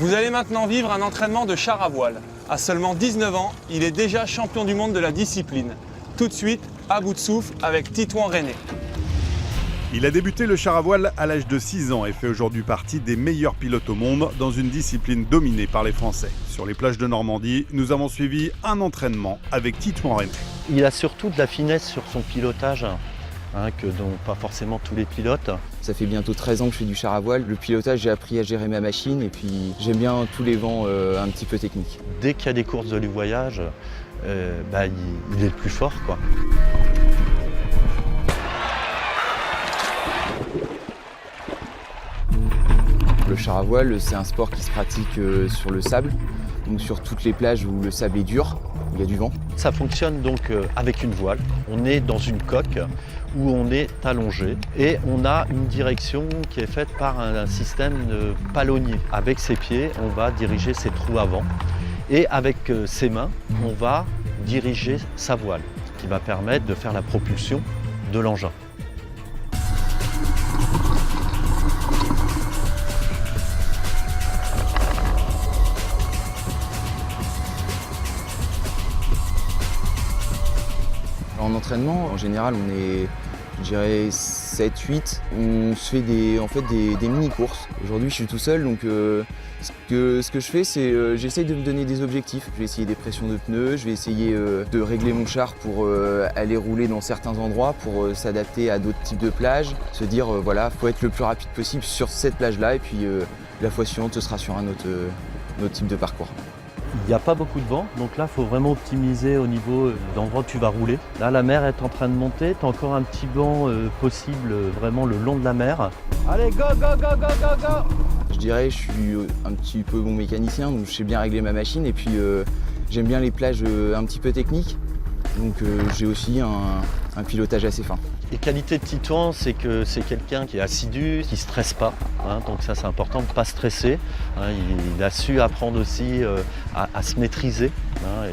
Vous allez maintenant vivre un entraînement de char à voile. À seulement 19 ans, il est déjà champion du monde de la discipline. Tout de suite, à bout de souffle avec Titouan René. Il a débuté le char à voile à l'âge de 6 ans et fait aujourd'hui partie des meilleurs pilotes au monde dans une discipline dominée par les Français. Sur les plages de Normandie, nous avons suivi un entraînement avec Titouan René. Il a surtout de la finesse sur son pilotage, que n'ont pas forcément tous les pilotes. Ça fait bientôt 13 ans que je fais du char à voile. Le pilotage, j'ai appris à gérer ma machine et puis j'aime bien tous les vents un petit peu techniques. Dès qu'il y a des courses de voyage, il est le plus fort, quoi. Le char à voile, c'est un sport qui se pratique sur le sable, donc sur toutes les plages où le sable est dur, où il y a du vent. Ça fonctionne donc avec une voile. On est dans une coque où on est allongé et on a une direction qui est faite par un système de palonnier. Avec ses pieds, on va diriger ses trous avant et avec ses mains, on va diriger sa voile, ce qui va permettre de faire la propulsion de l'engin. En entraînement, en général, on est, je dirais, 7-8. On se fait des mini-courses. Aujourd'hui, je suis tout seul, donc ce que je fais, c'est j'essaye de me donner des objectifs. Je vais essayer des pressions de pneus, je vais essayer de régler mon char pour aller rouler dans certains endroits, pour s'adapter à d'autres types de plages. Se dire, voilà, faut être le plus rapide possible sur cette plage-là, et puis la fois suivante, ce sera sur un autre type de parcours. Il n'y a pas beaucoup de vent, donc là, il faut vraiment optimiser au niveau d'endroit où tu vas rouler. Là, la mer est en train de monter, tu as encore un petit vent possible vraiment le long de la mer. Allez, go, go, go, go, go, go! Je dirais je suis un petit peu bon mécanicien, donc je sais bien régler ma machine, et puis j'aime bien les plages un petit peu techniques, donc j'ai aussi un pilotage assez fin. Les qualités de Titouan, c'est que c'est quelqu'un qui est assidu, qui ne stresse pas, donc ça c'est important de ne pas stresser. Il a su apprendre aussi à se maîtriser,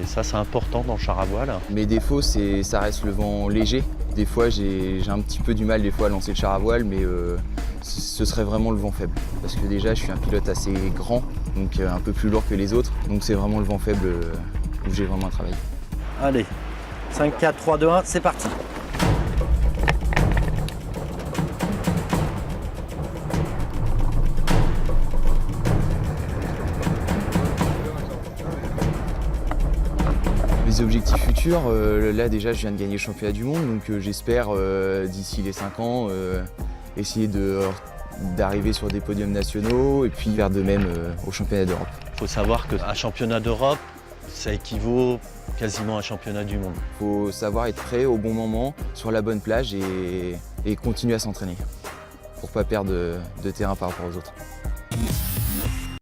et ça c'est important dans le char à voile. Mes défauts, ça reste le vent léger. Des fois j'ai un petit peu du mal à lancer le char à voile, mais ce serait vraiment le vent faible. Parce que déjà je suis un pilote assez grand, donc un peu plus lourd que les autres, donc c'est vraiment le vent faible où j'ai vraiment à travailler. Allez, 5, 4, 3, 2, 1, c'est parti! Les objectifs futurs, là déjà je viens de gagner le championnat du monde, donc j'espère d'ici les 5 ans essayer d'arriver sur des podiums nationaux et puis faire de même au championnat d'Europe. Il faut savoir qu'un championnat d'Europe, ça équivaut quasiment à un championnat du monde. Il faut savoir être prêt au bon moment, sur la bonne plage et continuer à s'entraîner pour ne pas perdre de terrain par rapport aux autres.